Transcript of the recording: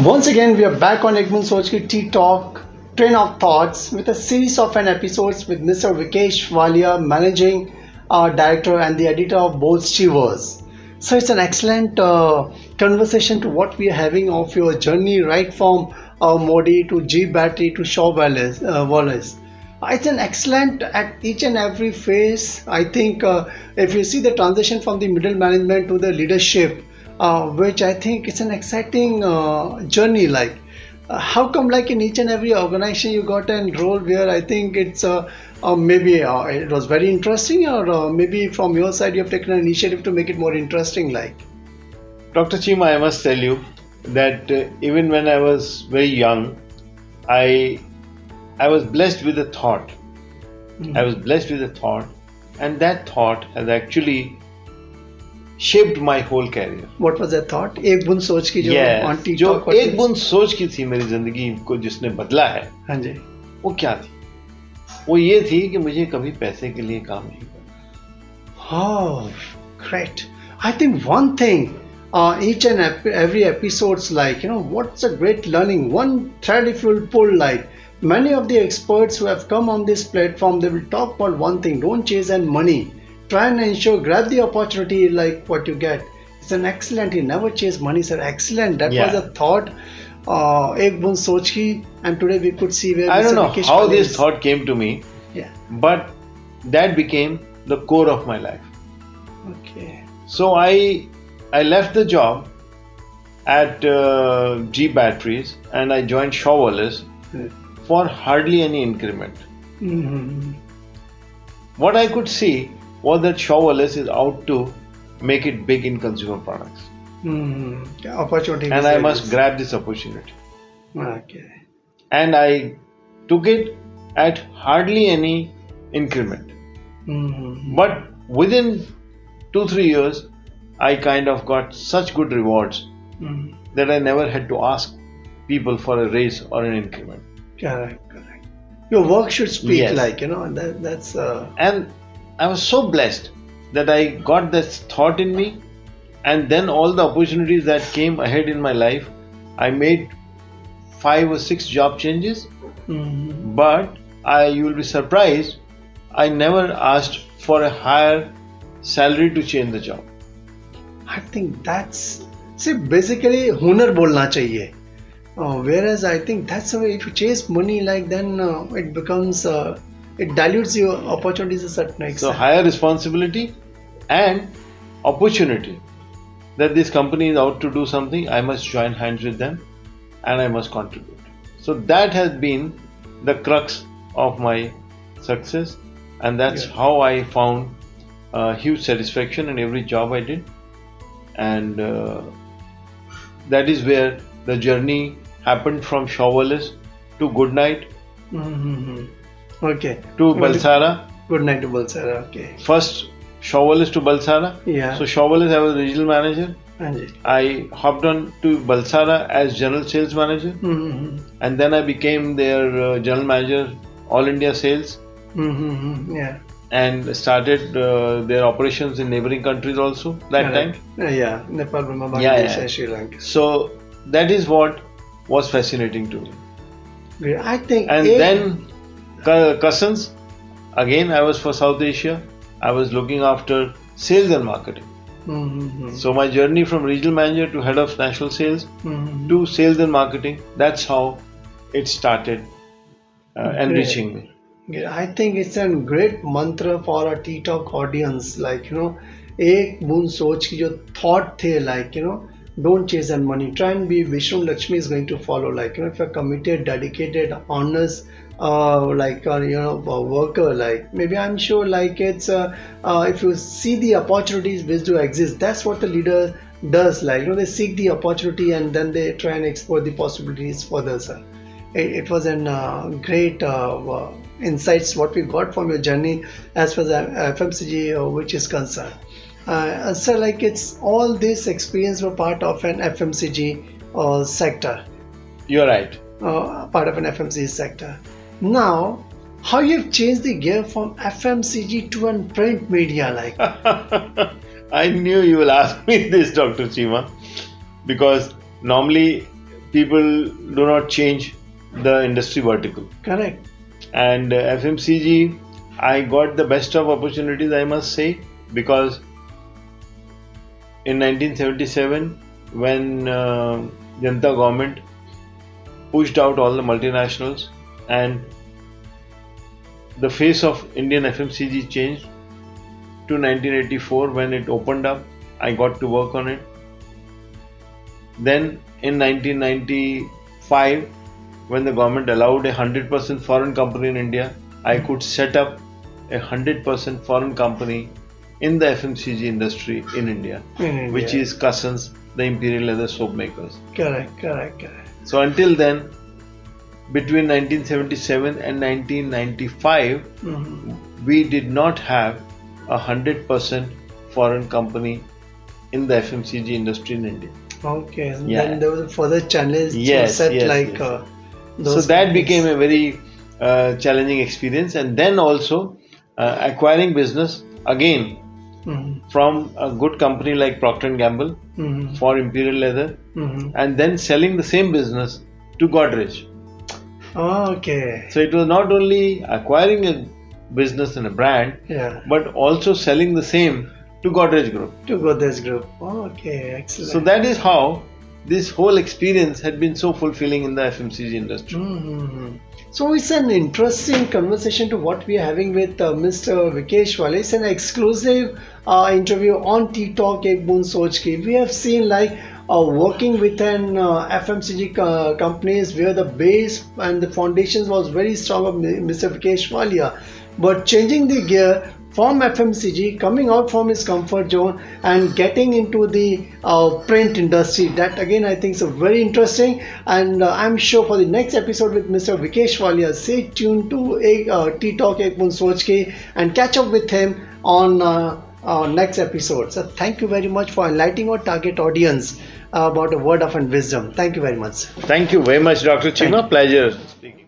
Once again, we are back on Egmont Sochki Tea Talk, Train of Thoughts, with a series of an episodes with Mr. Vikesh Wallia, Managing Director and the editor of both Stewards. So it's an excellent conversation to what we are having of your journey right from Modi to G Battery to Shaw Wallace. It's an excellent at each and every phase. I think if you see the transition from the middle management to the leadership, which I think it's an exciting journey. Like, how come like in each and every organization you got a role where I think it's maybe it was very interesting, or maybe from your side you have taken an initiative to make it more interesting. Like, Dr. Chima, I must tell you that even when I was very young, I was blessed with a thought. I was blessed with a thought, and that thought has actually shaped my whole career. What was that thought? एक बूंद सोच की जो Yes, जो एक बूंद सोच की थी मेरी जिंदगी को जिसने बदला है, हाँ जी, वो क्या थी? वो ये थी कि मुझे कभी पैसे के लिए काम नहीं करना. Oh, great. I think one thing, each and every episodes, like, what's a great learning? One thread if you'll pull, like, many of the experts who have come on this platform, they will talk about one thing: don't chase and money. Try and ensure, grab the opportunity like what you get. It's an excellent. He never chase money, sir. Excellent. That was a thought. Ek bund soch ki, and today we could see where I don't know Vikesh how Wallia this is. thought came to me, but that became the core of my life. Okay. So I left the job at G Batteries and I joined Shaw Wallace for hardly any increment. Mm-hmm. What I could see was that Shaw Wallace is out to make it big in consumer products. Mm-hmm. Opportunity. And I must grab this opportunity. Okay. And I took it at hardly any increment. Mm-hmm. But within 2-3 years, I kind of got such good rewards that I never had to ask people for a raise or an increment. Correct. Your work should speak, Yes. like, that's... And I was so blessed that I got this thought in me, and then all the opportunities that came ahead in my life, I made 5 or 6 job changes, but you will be surprised, I never asked for a higher salary to change the job. I think that's... See, basically, hunar bolna chahiye. Whereas I think that's the way, if you chase money, like, then it becomes... it dilutes your opportunities to a certain extent. So higher responsibility and opportunity that this company is out to do something, I must join hands with them and I must contribute. So that has been the crux of my success, and that's how I found huge satisfaction in every job I did, and that is where the journey happened from Shaw Wallace to Goodnight. Okay. To Balsara. Good night to Balsara. Okay. First Shaw Wallace to Balsara. Yeah. So Shaw Wallace, I was regional manager. Anji. I hopped on to Balsara as general sales manager, and then I became their general manager, All India Sales, Yeah. and started their operations in neighboring countries also that time. Yeah. Nepal, Burma, Yeah, Bangladesh, yeah. and Sri Lanka. So that is what was fascinating to me. Great. I think. And then Cousins, again I was for South Asia. I was looking after sales and marketing. So my journey from regional manager to head of national sales to sales and marketing, that's how it started enriching me. Yeah, I think it's a great mantra for a Tea Talk audience. Like, एक बूंद सोच की जो thought थे, like, don't chase and money. Try and be Vishnu Lakshmi is going to follow. Like, if you're committed, dedicated, honest, like, a worker, like, maybe I'm sure, like, it's if you see the opportunities which do exist, that's what the leader does. Like, they seek the opportunity and then they try and explore the possibilities further, sir. It was a great insights what we got from your journey as far as FMCG which is concerned. So, like, it's all this experience were part of an FMCG sector. You're right. Part of an FMCG sector. Now, how you've changed the gear from FMCG to an print media, like? I knew you will ask me this, Dr. Chima, because normally people do not change the industry vertical. Correct. And FMCG, I got the best of opportunities, I must say, because in 1977, when Janata government pushed out all the multinationals and the face of Indian FMCG changed to 1984 when it opened up. I got to work on it. Then in 1995, when the government allowed 100% foreign company in India, I could set up 100% foreign company in the FMCG industry in India, which is Cousins, the Imperial Leather soap makers. Correct. So until then, between 1977 and 1995, we did not have 100% foreign company in the FMCG industry in India. Okay, and then there was further challenge so that became a very challenging experience, and then also acquiring business again from a good company like Procter & Gamble for Imperial Leather, and then selling the same business to Godrej. Okay. So it was not only acquiring a business and a brand, but also selling the same to Godrej Group. Okay, excellent. So that is how this whole experience had been so fulfilling in the FMCG industry. So it's an interesting conversation to what we are having with Mr. Vikesh Wallia. It's an exclusive interview on Tea Talk Ek Boon Soch Ki. We have seen working with an FMCG companies where the base and the foundations was very strong of Mr. Vikesh Wallia, but changing the gear from FMCG, coming out from his comfort zone and getting into the print industry, that again I think is very interesting, and I'm sure for the next episode with Mr. Vikesh Wallia, stay tuned to Tea Talk Ek Boon Soch Ki and catch up with him on next episode. So thank you very much for enlightening our target audience about a word of wisdom. Thank you very much. Thank you very much, Dr. Chima. Pleasure speaking.